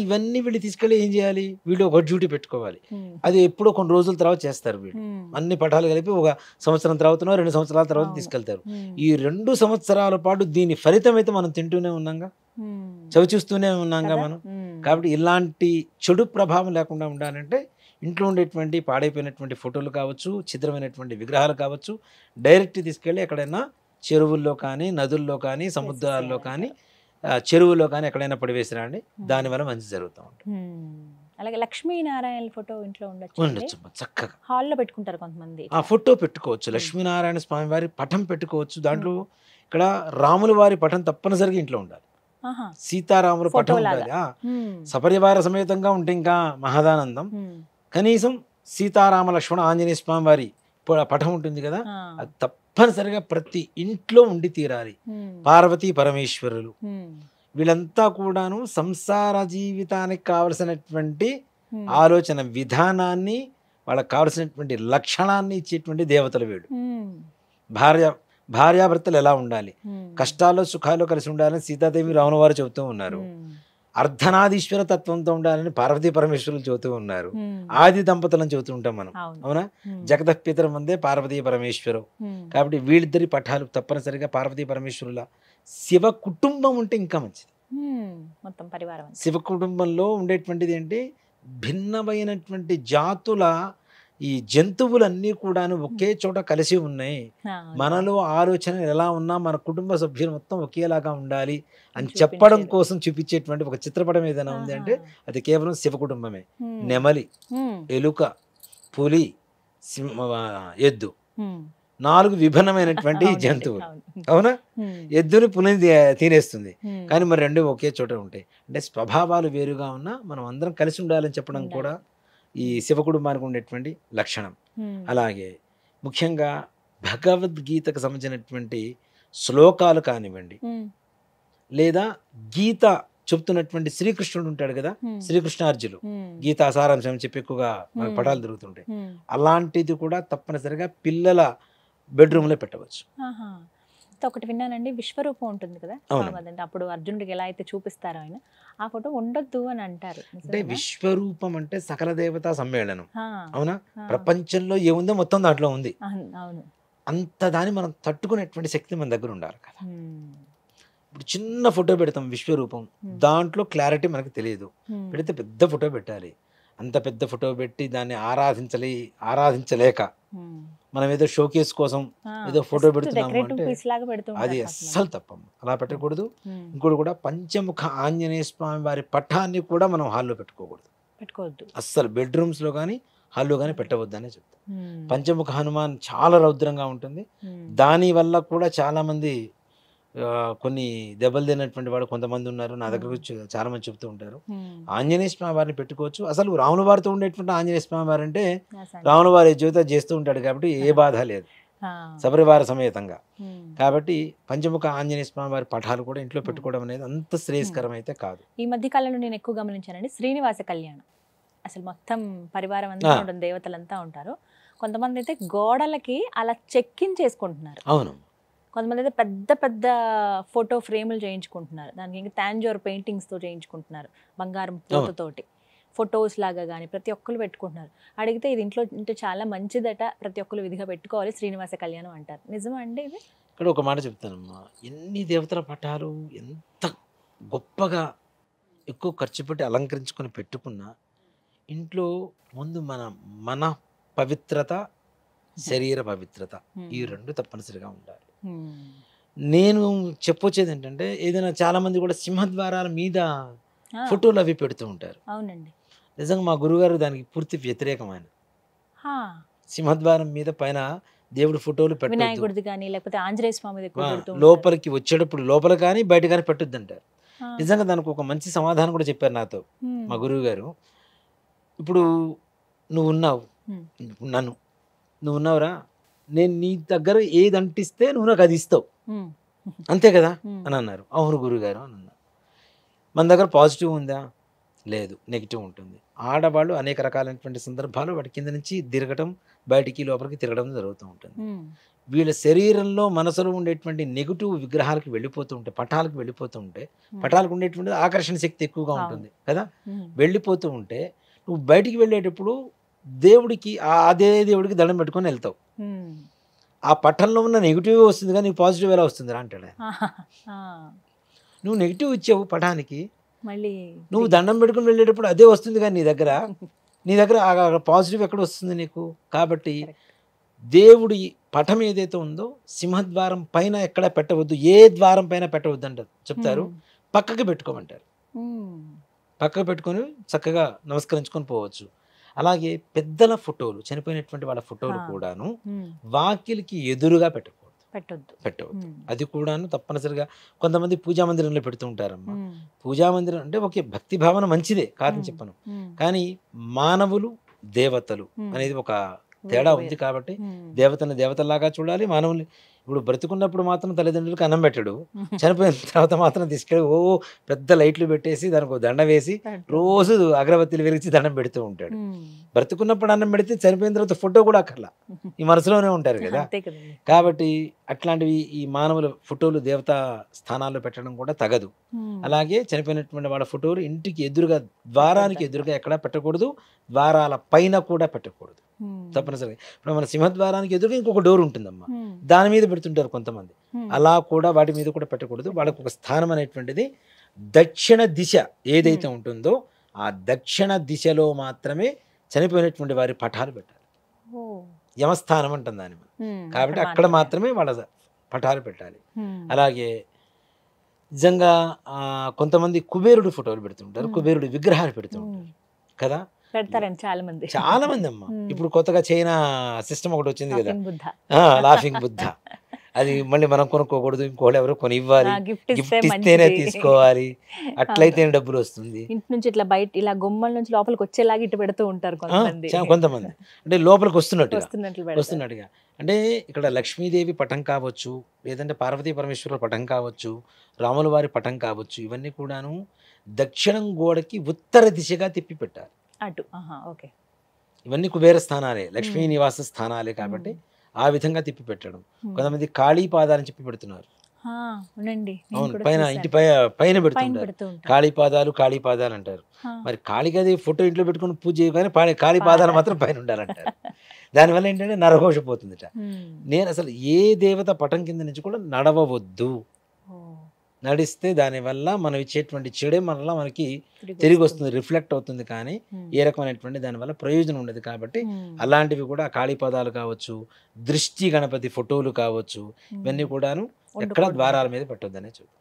ఇవన్నీ వీళ్ళు తీసుకెళ్ళి ఏం చేయాలి? వీళ్ళు ఒక డ్యూటీ పెట్టుకోవాలి. అది ఎప్పుడో కొన్ని రోజుల తర్వాత చేస్తారు. వీళ్ళు అన్ని పటాలు కలిపి ఒక సంవత్సరం తర్వాత 2 సంవత్సరాల తర్వాత తీసుకెళ్తారు. ఈ 2 సంవత్సరాల పాటు దీని ఫలితం అయితే మనం తింటూనే ఉన్నాంగా, చవి చూస్తూనే ఉన్నాంగా మనం. కాబట్టి ఇలాంటి చెడు ప్రభావం లేకుండా ఉండాలంటే ఇంట్లో ఉండేటువంటి పాడైపోయినటువంటి ఫోటోలు కావచ్చు, చిత్రమైనటువంటి విగ్రహాలు కావచ్చు, డైరెక్ట్ తీసుకెళ్ళి ఎక్కడైనా చెరువుల్లో కానీ, నదుల్లో కానీ, సముద్రాల్లో కానీ, చెరువులో కానీ ఎక్కడైనా పడివేసిరండి, దానివల్ల మంచి జరుగుతూ ఉంటుంది. అలాగే లక్ష్మీనారాయణ ఫోటో ఇంట్లో ఉండొచ్చు, చక్కగా హాల్లో పెట్టుకుంటారు కొంతమంది. ఆ ఫోటో పెట్టుకోవచ్చు, లక్ష్మీనారాయణ స్వామి వారి పటం పెట్టుకోవచ్చు. దాంట్లో ఇక్కడ రాముల వారి పటం తప్పనిసరిగా ఇంట్లో ఉండాలి, సీతారాముల పటం ఉండాలి. సపరివార సమేతంగా ఉంటే ఇంకా మహదానందం. కనీసం సీతారామ లక్ష్మణ ఆంజనేయ స్వామి వారి పటం ఉంటుంది కదా, అది తప్పనిసరిగా ప్రతి ఇంట్లో ఉండి తీరాలి. పార్వతీ పరమేశ్వరులు వీళ్ళంతా కూడాను సంసార జీవితానికి కావలసినటువంటి ఆలోచన విధానాన్ని, వాళ్ళకి కావలసినటువంటి లక్షణాన్ని ఇచ్చేటువంటి దేవతలు వీళ్ళు. భార్యాభర్తలు ఎలా ఉండాలి, కష్టాల్లో సుఖాల్లో కలిసి ఉండాలని సీతాదేవి రావణ వారు చెబుతూ ఉన్నారు. అర్ధనాదీశ్వర తత్వంతో ఉండాలని పార్వతీ పరమేశ్వరులు చెబుతూ ఉన్నారు. ఆది దంపతులను చెబుతూ ఉంటాం మనం, అవునా? జగదపితర ముందే పార్వతీ పరమేశ్వరు. కాబట్టి వీళ్ళిద్దరి పటాలు తప్పనిసరిగా పార్వతీ పరమేశ్వరుల. శివ కుటుంబం ఉంటే ఇంకా మంచిది. మొత్తం పరివారం, శివ కుటుంబంలో ఉండేటువంటిది ఏంటి, భిన్నమైనటువంటి జాతుల ఈ జంతువులన్నీ కూడాను ఒకే చోట కలిసి ఉన్నాయి. మనలో ఆలోచన ఎలా ఉన్నా మన కుటుంబ సభ్యులు మొత్తం ఒకేలాగా ఉండాలి అని చెప్పడం కోసం చూపించేటువంటి ఒక చిత్రపటం ఏదైనా ఉంది అంటే అది కేవలం శివ కుటుంబమే. నెమలి, ఎలుక, పులి, ఎద్దు, 4 విభిన్నమైనటువంటి జంతువులు, అవునా? ఎద్దుని పులిని తినేస్తుంది, కానీ మరి 2 ఒకే చోట ఉంటాయి. అంటే స్వభావాలు వేరుగా ఉన్నా మనం అందరం కలిసి ఉండాలని చెప్పడం కూడా ఈ శివ కుటుంబానికి ఉండేటువంటి లక్షణం. అలాగే ముఖ్యంగా భగవద్గీతకు సంబంధించినటువంటి శ్లోకాలు కానివ్వండి, లేదా గీత చెప్తున్నటువంటి శ్రీకృష్ణుడు ఉంటాడు కదా, Hmm. శ్రీకృష్ణార్జులు గీతా సారాంశం చెప్పి ఎక్కువగా మనకు పటాలు దొరుకుతుంటాయి. అలాంటిది కూడా తప్పనిసరిగా పిల్లల బెడ్రూమ్లో పెట్టవచ్చు. ఒకటి విన్నానండి, విశ్వరూపం ఉంటుంది కదా, అవును. అదంటే అప్పుడు అర్జునుడికి ఎలా అయితే చూపిస్తారో ఆయన ఆ ఫోటో ఉండొద్దు అని అంటారు. అంటే విశ్వరూపం అంటే సకల దేవతా సమ్మేళనం. ఆ, అవునా? ఆ. ప్రపంచంలో ఏముందో మొత్తం దాంట్లో ఉంది. అవును. అంత దాన్ని మనం తట్టుకునేటువంటి శక్తి మన దగ్గర ఉండాలి కదా. Hmm. ఇప్పుడు చిన్న ఫోటో పెడతాం విశ్వరూపం, దాంట్లో క్లారిటీ మనకు తెలియదు. Hmm. పెడితే పెద్ద ఫోటో పెట్టాలి. అంత పెద్ద ఫోటో పెట్టి దాన్ని ఆరాధించలేక Hmm. మనం ఏదో షోకేస్ కోసం ఆ, ఏదో ఫోటో just పెడుతున్నాము decorative అంటే piece లాగా పెడుతూ అది ఉంటారు అస్సలు తప్పమ్మ. అలా పెట్టకూడదు. Hmm. ఇంకోటి కూడా పంచముఖ ఆంజనేయ స్వామి వారి పటాన్ని కూడా మనం హాల్లో పెట్టుకోకూడదు. పెట్టుకోవద్దు. అస్సలు బెడ్రూమ్స్లో కానీ హాల్లో కానీ పెట్టవద్దు అని చెప్తాను. Hmm. పంచముఖ హనుమాన్ చాలా రౌద్రంగా ఉంటుంది. Hmm. దాని వల్ల కూడా చాలామంది కొన్ని దెబ్బలు తిన్నటువంటి వాడు కొంతమంది ఉన్నారు. నా దగ్గర వచ్చి చాలా మంది చెప్తూ ఉంటారు. Hmm. ఆంజనేయ స్వామి వారిని పెట్టుకోవచ్చు. అసలు రాముల వారితో ఉండేటువంటి ఆంజనేయ స్వామి వారు అంటే Yes, రాముల వారి జీవితం చేస్తూ ఉంటాడు కాబట్టి ఏ బాధ లేదు, Ah. సపరివార సమేతంగా. Hmm. కాబట్టి పంచముఖ ఆంజనేయ స్వామి వారి పటాలు కూడా ఇంట్లో పెట్టుకోవడం అనేది అంత శ్రేయస్కరం అయితే కాదు. ఈ మధ్య కాలంలో నేను ఎక్కువ గమనించానండి, శ్రీనివాస కళ్యాణం. అసలు మొత్తం పరివారం అంతా ఉంటుంది, దేవతలంతా ఉంటారు. కొంతమంది అయితే గోడలకి అలా చెక్కించేసుకుంటున్నారు. అవును, కొంతమంది అయితే పెద్ద పెద్ద ఫోటో ఫ్రేములు చేయించుకుంటున్నారు. దానికి ఇంకా తాంజోర్ పెయింటింగ్స్తో చేయించుకుంటున్నారు, బంగారం పూతతోటి ఫొటోస్ లాగా కానీ ప్రతి ఒక్కరు పెట్టుకుంటున్నారు. అడిగితే ఇది ఇంట్లో ఉంటే చాలా మంచిదట, ప్రతి ఒక్కరు విధిగా పెట్టుకోవాలి, శ్రీనివాస కళ్యాణం అంటారు. నిజమా అండి ఇది? ఇక్కడ ఒక మాట చెప్తానమ్మా, ఎన్ని దేవతల పటాలు ఎంత గొప్పగా ఎక్కువ ఖర్చు పెట్టి అలంకరించుకొని పెట్టుకున్నా ఇంట్లో ముందు మన పవిత్రత, శరీర పవిత్రత ఈ రెండు తప్పనిసరిగా ఉండాలి. నేను చెప్పొచ్చేది ఏంటంటే, ఏదైనా చాలా మంది కూడా సింహద్వారాల మీద ఫోటోలు అవి పెడుతూ ఉంటారు. అవునండి. నిజంగా మా గురుగారు దానికి పూర్తి వ్యతిరేకమైన. హా. సింహద్వారం మీద పైన దేవుడి ఫోటోలు పెట్టొద్దు, వినాయకుడిది కానీ లేకపోతే ఆంజనేయ స్వామిది ఎక్కువ పెడుతూ ఉంటారు. లోపలికి వచ్చేటప్పుడు లోపల కానీ బయట కానీ పెట్టొద్దు అంటారు. ఆ. నిజంగా దానికి ఒక మంచి సమాధానం కూడా చెప్పారు నాతో Hmm. మా గురువు గారు. ఇప్పుడు నువ్వు ఉన్నావు, Hmm. నువ్వు ఉన్నావురా, నేను నీ దగ్గర ఏది అంటిస్తే నువ్వు నాకు అది ఇస్తావు, Hmm. అంతే కదా Hmm. అని అన్నారు. అవును గురుగారు అని అన్నారు. మన దగ్గర పాజిటివ్ ఉందా? లేదు, నెగిటివ్ ఉంటుంది. ఆడవాళ్ళు అనేక రకాలైనటువంటి సందర్భాలు వాటి కింద నుంచి తిరగటం, బయటికి లోపలికి తిరగడం జరుగుతూ ఉంటుంది. Hmm. వీళ్ళ శరీరంలో మనసులో ఉండేటువంటి నెగిటివ్ విగ్రహాలకు వెళ్ళిపోతూ ఉంటే, పటాలకు వెళ్ళిపోతూ ఉంటే, పటాలకు ఉండేటువంటి ఆకర్షణ శక్తి ఎక్కువగా ఉంటుంది కదా, Hmm. వెళ్ళిపోతూ ఉంటే నువ్వు బయటికి వెళ్ళేటప్పుడు దేవుడికి అదే దేవుడికి దండం పెట్టుకొని వెళ్తావు. Hmm. ఆ పట్టంలో ఉన్న నెగిటివ్ వస్తుంది కానీ నీకు పాజిటివ్ ఎలా వస్తుంది రా అంటాడు ఆయన. Ah. నువ్వు నెగిటివ్ ఇచ్చావు పటానికి, మళ్ళీ నువ్వు దండం పెట్టుకుని వెళ్ళేటప్పుడు అదే వస్తుంది కానీ నీ దగ్గర పాజిటివ్ ఎక్కడ వస్తుంది నీకు? కాబట్టి దేవుడి పటం ఏదైతే ఉందో సింహద్వారం పైన ఎక్కడ పెట్టవద్దు, ఏ ద్వారం పైన పెట్టవద్దు అంటారు చెప్తారు. పక్కకి పెట్టుకోమంటారు. పక్కకు పెట్టుకొని చక్కగా నమస్కరించుకొని పోవచ్చు. అలాగే పెద్దల ఫోటోలు, చనిపోయినటువంటి వాళ్ళ ఫోటోలు కూడాను వాకిలికి ఎదురుగా పెట్టవద్దు. అది కూడాను తప్పనిసరిగా కొంతమంది పూజా మందిరంలో పెడుతూ ఉంటారమ్మా. పూజా మందిరం అంటే ఓకే, భక్తి భావన మంచిదే కాదని చెప్పను, కానీ మానవులు దేవతలు అనేది ఒక తేడా ఉంది. కాబట్టి దేవతని దేవతలాగా చూడాలి. మానవుల్ని ఇప్పుడు బ్రతుకున్నప్పుడు మాత్రం తల్లిదండ్రులకు అన్నం పెట్టడు, చనిపోయిన తర్వాత మాత్రం తీసుకెళ్ళి పెద్ద లైట్లు పెట్టేసి దానికి దండ వేసి రోజు అగరబత్తిలు వెలిగించి దండం పెడుతూ ఉంటాడు. బ్రతుకున్నప్పుడు అన్నం పెడితే చనిపోయిన తర్వాత ఫోటో కూడా అక్కర్లా, ఈ మనసులోనే ఉంటారు కదా. కాబట్టి అట్లాంటివి ఈ మానవుల ఫోటోలు దేవతా స్థానాల్లో పెట్టడం కూడా తగదు. అలాగే చనిపోయినటువంటి వాళ్ళ ఫోటోలు ఇంటికి ఎదురుగా, ద్వారానికి ఎదురుగా ఎక్కడా పెట్టకూడదు, ద్వారాల పైన కూడా పెట్టకూడదు తప్పనిసరిగా. ఇప్పుడు మన సింహద్వారానికి ఎదురుగా ఇంకొక డోర్ ఉంటుందమ్మా, దాని మీద పెడుతుంటారు కొంతమంది, అలా కూడా వాటి మీద కూడా పెట్టకూడదు. వాళ్ళకు ఒక స్థానం అనేటువంటిది దక్షిణ దిశ ఏదైతే ఉంటుందో ఆ దక్షిణ దిశలో మాత్రమే చనిపోయినటువంటి వారి పటాలు పెట్టాలి. యమస్థానం అంటుంది దాని మీద. కాబట్టి అక్కడ మాత్రమే వాళ్ళ పటాలు పెట్టాలి. అలాగే నిజంగా కొంతమంది కుబేరుడు ఫోటోలు పెడుతుంటారు, కుబేరుడు విగ్రహాలు పెడుతుంటారు కదా, పెడతారండి చాలా మంది అమ్మ. ఇప్పుడు కొత్తగా చైనా సిస్టమ్ ఒకటి వచ్చింది కదా, బుద్ధ, లాఫింగ్ బుద్ధ. అది మళ్ళీ మనం కొనుక్కోకూడదు, ఇంకోళ్ళు ఎవరో కొని ఇవ్వాలి, గిఫ్ట్ ఇస్తే గిఫ్ట్ ఇస్తేనే మంచిది. తీసుకోవాలి, అవును. అట్లయితేనే డబ్బులు వస్తుంది. ఇంటి నుంచి ఇట్లా బయట ఇలా గుమ్మల నుంచి లోపలికి వచ్చేలాగా ఇటు పెడుతూ ఉంటారు కొంతమంది. కొంతమంది అంటే లోపలికి వస్తున్నట్టుగా వస్తున్నట్లు పెడతారు. వస్తున్నట్టుగా. అంటే ఇక్కడ లక్ష్మీదేవి పటం కావచ్చు, లేదంటే పార్వతీ పరమేశ్వరుల పటం కావచ్చు, రాముల వారి పటం కావచ్చు, ఇవన్నీ కూడాను దక్షిణం గోడకి ఉత్తర దిశగా తిప్పి పెట్టాలి. అటు ఓకే. ఇవన్నీ కుబేర స్థానాలే, లక్ష్మీ నివాస స్థానాలే కాబట్టి ఆ విధంగా తిప్పి పెట్టడం. కొంతమంది కాళీ పాదాలని చెప్పి పెడుతున్నారు. అవునండి, అవును, పైన ఇంటి పైన పైన పెడుతుంటారు. పెడుతూ ఉంటారు. కాళీ పాదాలు అంటారు. మరి కాళీకి అది ఫోటో ఇంట్లో పెట్టుకుని పూజ చేయగానే కాళీ పాదాలు మాత్రం పైన ఉండాలంటారు. దానివల్ల ఏంటంటే నరఘోష పోతుందిట. నేను అసలు ఏ దేవత పటం కింద నుంచి కూడా నడవవద్దు. నడిస్తే దానివల్ల మనం ఇచ్చేటువంటి చెడే మనలో మనకి తిరిగి వస్తుంది, రిఫ్లెక్ట్ అవుతుంది, కానీ ఏ రకమైనటువంటి దానివల్ల ప్రయోజనం ఉండదు. కాబట్టి అలాంటివి కూడా కాళీ పదాలు కావచ్చు, దృష్టి గణపతి ఫోటోలు కావచ్చు, ఇవన్నీ కూడాను ఎక్కడ ద్వారాల మీద పెట్టొద్దనే చూద్దాం.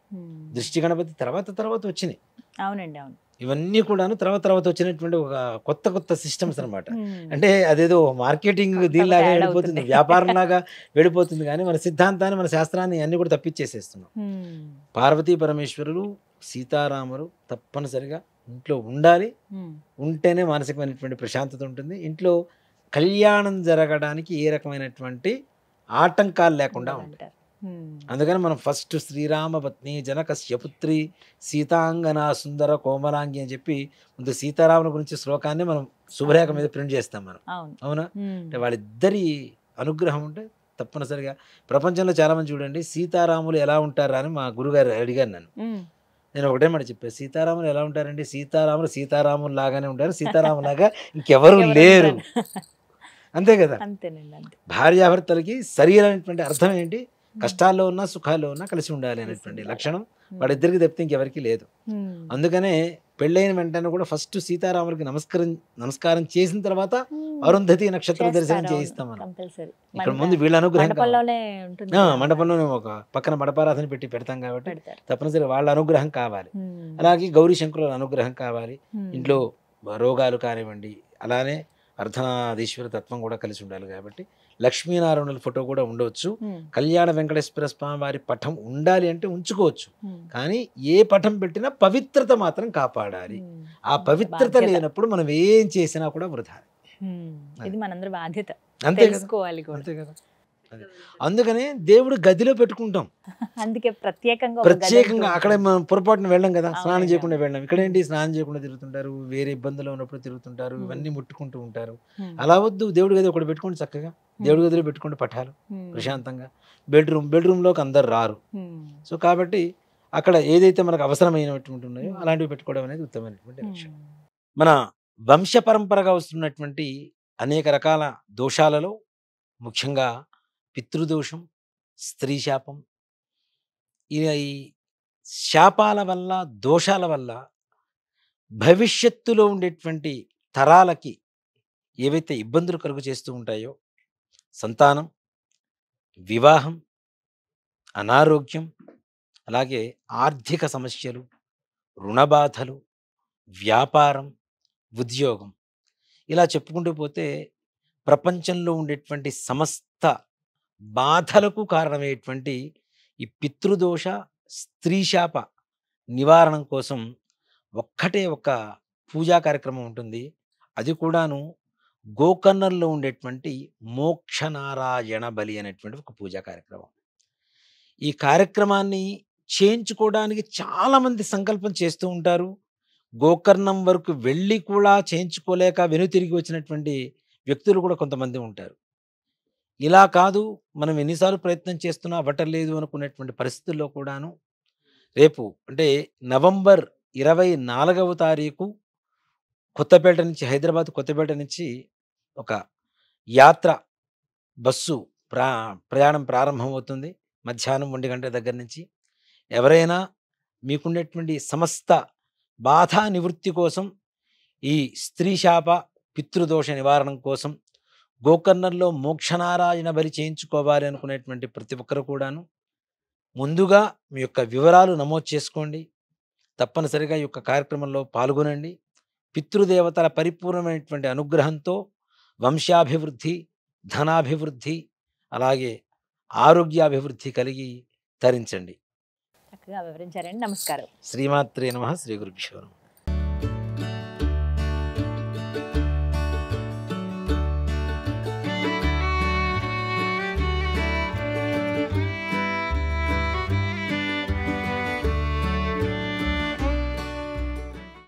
దృష్టి గణపతి తర్వాత వచ్చినాయి. అవునండి, అవును. ఇవన్నీ కూడాను తర్వాత వచ్చినటువంటి ఒక కొత్త సిస్టమ్స్ అనమాట. అంటే అదేదో మార్కెటింగ్ దీనిలాగా వెళ్ళిపోతుంది, వ్యాపారంలాగా వెళ్ళిపోతుంది, కానీ మన సిద్ధాంతాన్ని, మన శాస్త్రాన్ని అన్ని కూడా తప్పించేసేస్తున్నాం. పార్వతీ పరమేశ్వరులు, సీతారాములు తప్పనిసరిగా ఇంట్లో ఉండాలి. ఉంటేనే మానసికమైనటువంటి ప్రశాంతత ఉంటుంది. ఇంట్లో కళ్యాణం జరగడానికి ఏ రకమైనటువంటి ఆటంకాలు లేకుండా ఉంటాయి. అందుకని మనం ఫస్ట్ శ్రీరామ పత్ని జనకస్య పుత్రి సీతాంగన సుందర కోమలాంగి అని చెప్పి ముందు సీతారాముల గురించి శ్లోకాన్ని మనం శుభరేఖ మీద ప్రింట్ చేస్తాం మనం. అవునా? అంటే వాళ్ళిద్దరి అనుగ్రహం ఉంటే తప్పనిసరిగా ప్రపంచంలో చాలా మంది చూడండి, సీతారాములు ఎలా ఉంటారా అని మా గురుగారు అడిగారు నన్ను. నేను ఒకటే మాట చెప్పాను, సీతారాములు ఎలా ఉంటారండి? సీతారాములు లాగానే ఉంటారు, సీతారాములాగా ఇంకెవరు లేరు. అంతే కదా. భార్యాభర్తలకి సరైనటువంటి అర్థం ఏంటి? కష్టాల్లో ఉన్నా సుఖాల్లో ఉన్నా కలిసి ఉండాలి అనేటువంటి లక్షణం వాళ్ళిద్దరికి తప్పితే ఇంకెవరికి లేదు. అందుకనే పెళ్ళైన వెంటనే కూడా ఫస్ట్ సీతారాములకి నమస్కారం చేసిన తర్వాత అరుంధతి నక్షత్ర దర్శనం చేయిస్తాం మనం. ఇక్కడ ముందు వీళ్ళ అనుగ్రహం, మండపంలోనే ఒక పక్కన మడపారాధన పెడతాం కాబట్టి తప్పనిసరి వాళ్ళ అనుగ్రహం కావాలి. అలాగే గౌరీ శంకరుల అనుగ్రహం కావాలి. ఇంట్లో రోగాలు కానివ్వండి, అలానే అర్ధనారీశ్వర తత్వం కూడా కలిసి ఉండాలి. కాబట్టి లక్ష్మీనారాయణుల ఫోటో కూడా ఉండవచ్చు. కళ్యాణ వెంకటేశ్వర స్వామి వారి పటం ఉండాలి అంటే ఉంచుకోవచ్చు, కానీ ఏ పటం పెట్టినా పవిత్రత మాత్రం కాపాడాలి. ఆ పవిత్రత లేనప్పుడు మనం ఏం చేసినా కూడా వృధా. ఇది మనందరి బాధ్యత, అంతే తెలుసుకోవాలి. అంతే కదా. అందుకనే దేవుడు గదిలో పెట్టుకుంటాం, అందుకే ప్రత్యేకంగా అక్కడ మనం పొరపాటున వెళ్ళాం కదా, స్నానం చేయకుండా వెళ్ళాం. ఇక్కడ ఏంటి, స్నానం చేయకుండా తిరుగుతుంటారు, వేరే ఇబ్బందులు ఉన్నప్పుడు తిరుగుతుంటారు, ఇవన్నీ ముట్టుకుంటూ ఉంటారు. అలా వద్దు. దేవుడి గది ఒకటి పెట్టుకోండి, చక్కగా దేవుడి గదిలో పెట్టుకోండి పఠాలు ప్రశాంతంగా. బెడ్రూమ్లోకి అందరు రారు. సో కాబట్టి అక్కడ ఏదైతే మనకు అవసరమైనటువంటి ఉన్నాయో అలాంటివి పెట్టుకోవడం అనేది ఉత్తమమైనటువంటి లక్ష్యం. మన వంశ పరంపరగా వస్తున్నటువంటి అనేక రకాల దోషాలలో ముఖ్యంగా పితృదోషం, స్త్రీ శాపం, ఈ శాపాల వల్ల, దోషాల వల్ల భవిష్యత్తులో ఉండేటువంటి తరాలకి ఏవైతే ఇబ్బందులు కలుగు చేస్తూ ఉంటాయో, సంతానం, వివాహం, అనారోగ్యం, అలాగే ఆర్థిక సమస్యలు, రుణబాధలు, వ్యాపారం, ఉద్యోగం, ఇలా చెప్పుకుంటూ పోతే ప్రపంచంలో ఉండేటువంటి సమస్త బాధలకు కారణమయ్యేటువంటి ఈ పితృదోష, స్త్రీ శాప నివారణం కోసం ఒక పూజా కార్యక్రమం ఉంటుంది. అది కూడాను గోకర్ణంలో ఉండేటువంటి మోక్షనారాయణ బలి అనేటువంటి ఒక పూజా కార్యక్రమం. ఈ కార్యక్రమాన్ని చేయించుకోవడానికి చాలామంది సంకల్పం చేస్తూ ఉంటారు. గోకర్ణం వరకు వెళ్ళి కూడా చేయించుకోలేక వెనుతిరిగి వచ్చినటువంటి వ్యక్తులు కూడా కొంతమంది ఉంటారు. ఇలా కాదు, మనం ఎన్నిసార్లు ప్రయత్నం చేస్తున్నా అవ్వటలేదు అనుకునేటువంటి పరిస్థితుల్లో కూడాను రేపు అంటే నవంబర్ 24వ తారీఖు కొత్తపేట నుంచి, హైదరాబాద్ కొత్తపేట నుంచి ఒక యాత్ర బస్సు ప్రయాణం ప్రారంభమవుతుంది. మధ్యాహ్నం 1 గంట దగ్గర నుంచి. ఎవరైనా మీకుండేటువంటి సమస్త బాధా నివృత్తి కోసం, ఈ స్త్రీ శాప పితృదోష నివారణం కోసం గోకర్ణంలో మోక్షనారాయణ బలి చేయించుకోవాలి అనుకునేటువంటి ప్రతి ఒక్కరు కూడాను ముందుగా మీ యొక్క వివరాలు నమోదు చేసుకోండి. తప్పనిసరిగా ఈ యొక్క కార్యక్రమంలో పాల్గొనండి. పితృదేవతల పరిపూర్ణమైనటువంటి అనుగ్రహంతో వంశాభివృద్ధి, ధనాభివృద్ధి, అలాగే ఆరోగ్యాభివృద్ధి కలిగి తరించండి. చక్కగా వివరించారండి. నమస్కారం. శ్రీమాత్రే నమః. శ్రీ గురుభ్యో నమః.